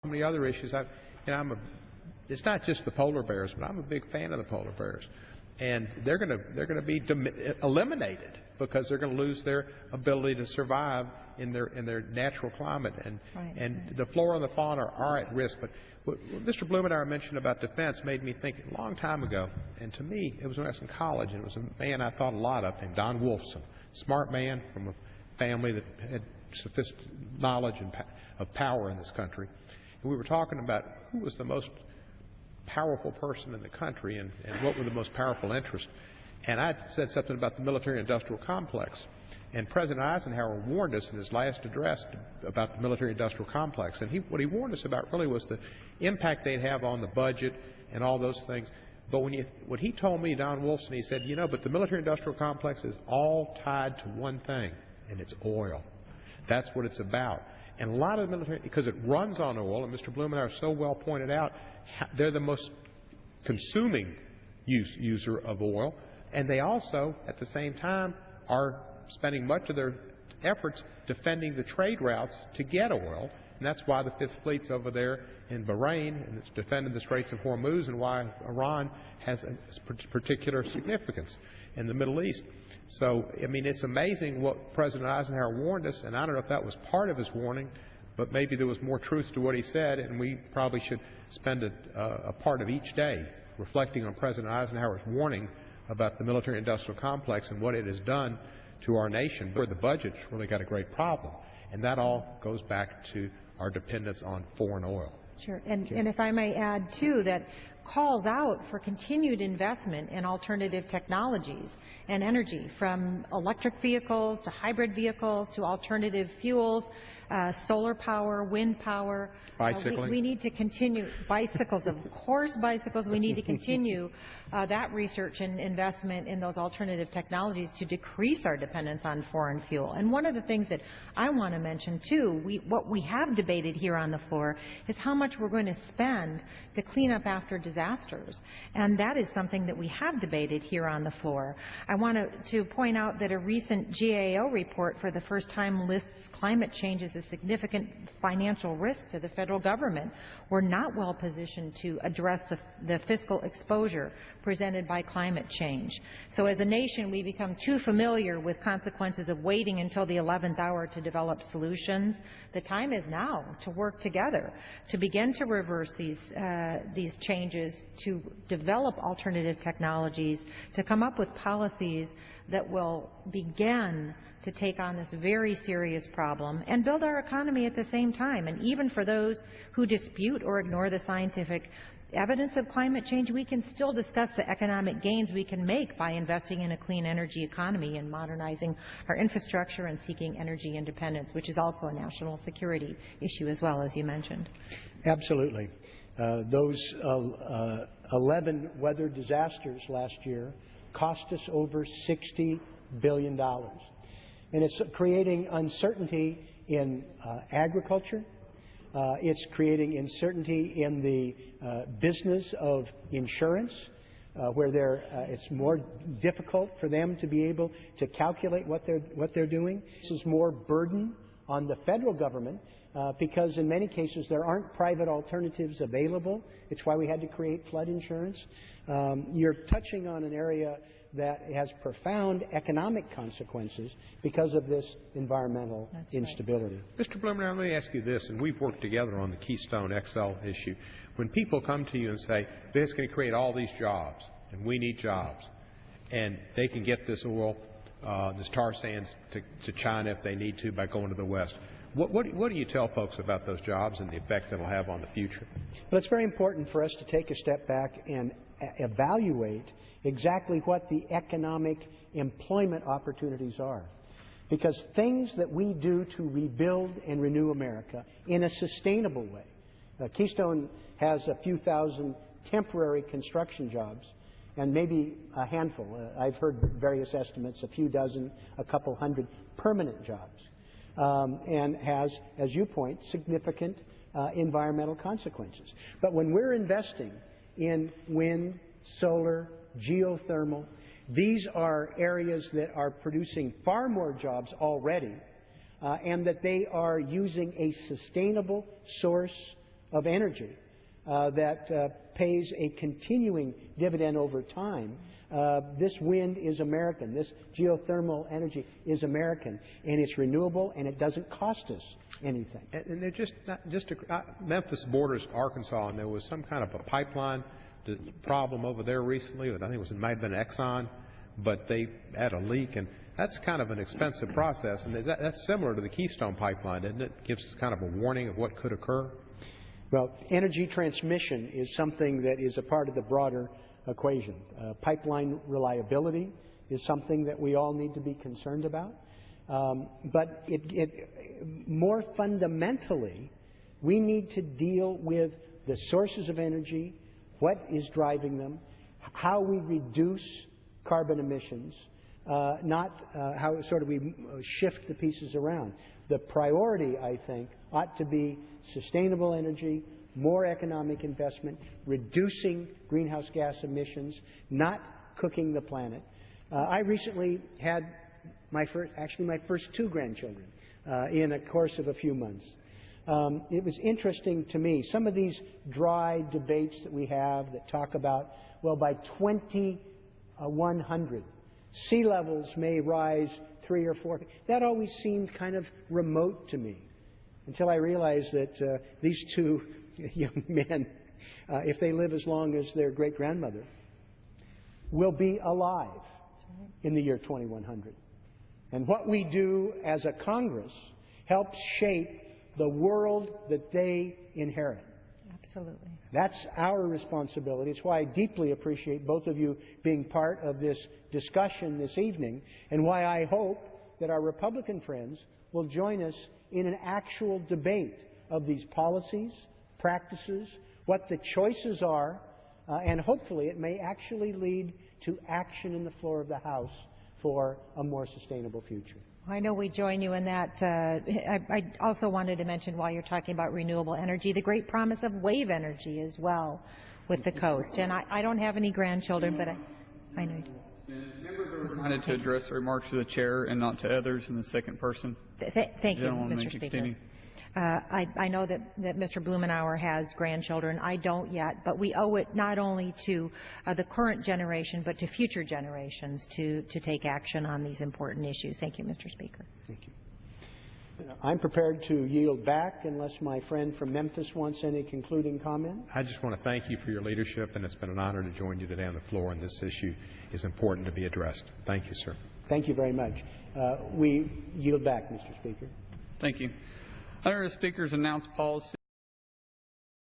many other issues. It's not just the polar bears, but I'm a big fan of the polar bears, and they're going to be eliminated because they're going to lose their ability to survive in their natural climate, and the flora and the fauna are at risk. But what Mr. Blumenauer mentioned about defense made me think a long time ago, and to me it was when I was in college, and it was a man I thought a lot of named Don Wolfson, smart man from a family that had sophisticated knowledge of power in this country. And we were talking about who was the most powerful person in the country and what were the most powerful interests. And I said something about the military-industrial complex. And President Eisenhower warned us in his last address about the military-industrial complex. And what he warned us about really was the impact they'd have on the budget and all those things. But what he told me, Don Wolfson, he said, but the military-industrial complex is all tied to one thing, and it's oil. That's what it's about. And a lot of the military, because it runs on oil, and Mr. Blumenauer so well pointed out, they're the most consuming user of oil, and they also, at the same time, are spending much of their efforts defending the trade routes to get oil, and that's why the Fifth Fleet's over there in Bahrain, and it's defending the Straits of Hormuz, and why Iran has a particular significance in the Middle East. So, it's amazing what President Eisenhower warned us, and I don't know if that was part of his warning, but maybe there was more truth to what he said, and we probably should spend a part of each day reflecting on President Eisenhower's warning about the military-industrial complex and what it has done to our nation, where the budget's really got a great problem. And that all goes back to our dependence on foreign oil. Sure. And if I may add, too, that calls out for continued investment in alternative technologies and energy, from electric vehicles to hybrid vehicles to alternative fuels, solar power, wind power. Bicycling. We need to continue. Bicycles, of course, bicycles. We need to continue that research and investment in those alternative technologies to decrease our dependence on foreign fuel. And one of the things that I want to mention, too, what we have debated here on the floor is how much we're going to spend to clean up after disasters. And that is something that we have debated here on the floor. I want to point out that a recent GAO report for the first time lists climate change as a significant financial risk to the federal government. We're not well positioned to address the fiscal exposure presented by climate change. So as a nation, we become too familiar with consequences of waiting until the 11th hour to develop solutions. The time is now to work together to begin to reverse these changes, to develop alternative technologies, to come up with policies that will begin to take on this very serious problem and build our economy at the same time. And even for those who dispute or ignore the scientific evidence of climate change, we can still discuss the economic gains we can make by investing in a clean energy economy and modernizing our infrastructure and seeking energy independence, which is also a national security issue as well, as you mentioned. Absolutely. Those 11 weather disasters last year cost us over $60 billion. And it's creating uncertainty in agriculture. It's creating uncertainty in the business of insurance, where it's more difficult for them to be able to calculate what they're doing. This is more burden on the federal government because in many cases there aren't private alternatives available. It's why we had to create flood insurance. You're touching on an area that has profound economic consequences because of this environmental instability. Right. Mr. Blumenauer, let me ask you this, and we've worked together on the Keystone XL issue. When people come to you and say, this is going to create all these jobs, and we need jobs, and they can get this oil, this tar sands to China if they need to by going to the West, what do you tell folks about those jobs and the effect that will have on the future? Well, it's very important for us to take a step back and evaluate exactly what the economic employment opportunities are. Because things that we do to rebuild and renew America in a sustainable way. Keystone has a few thousand temporary construction jobs and maybe a handful. I've heard various estimates, a few dozen, a couple hundred permanent jobs. And has, as you point, significant environmental consequences. But when we're investing in wind, solar, geothermal, these are areas that are producing far more jobs already, and that they are using a sustainable source of energy that pays a continuing dividend over time. This wind is American. This geothermal energy is American, and it's renewable, and it doesn't cost us anything. And they're Memphis borders Arkansas, and there was some kind of a pipeline problem over there recently. I think it might have been Exxon, but they had a leak, and that's kind of an expensive process. And that's similar to the Keystone pipeline, isn't it? It gives us kind of a warning of what could occur. Well, energy transmission is something that is a part of the broader equation. Pipeline reliability is something that we all need to be concerned about. But more fundamentally, we need to deal with the sources of energy, what is driving them, how we reduce carbon emissions, not how we shift the pieces around. The priority, I think, ought to be sustainable energy, more economic investment, reducing greenhouse gas emissions, not cooking the planet. I recently had my first two grandchildren in a course of a few months. It was interesting to me, some of these dry debates that we have that talk about, well, by 2100, sea levels may rise 3 or 4. That always seemed kind of remote to me until I realized that these two young men, if they live as long as their great-grandmother, will be alive in the year 2100. And what we do as a Congress helps shape the world that they inherit. Absolutely. That's our responsibility. It's why I deeply appreciate both of you being part of this discussion this evening, and why I hope that our Republican friends will join us in an actual debate of these policies, practices, what the choices are, and hopefully it may actually lead to action in the floor of the House for a more sustainable future. I know we join you in that. I also wanted to mention, while you're talking about renewable energy, the great promise of wave energy as well with the coast. And I don't have any grandchildren, but I know you do. Members are reminded to address their remarks to the chair and not to others in the second person. Thank you, Mr. Speaker. I know that Mr. Blumenauer has grandchildren. I don't yet, but we owe it not only to the current generation, but to future generations to take action on these important issues. Thank you, Mr. Speaker. Thank you. I'm prepared to yield back unless my friend from Memphis wants any concluding comment. I just want to thank you for your leadership, and it's been an honor to join you today on the floor, and this issue is important to be addressed. Thank you, sir. Thank you very much. We yield back, Mr. Speaker. Thank you. Under the Speaker's announced policy,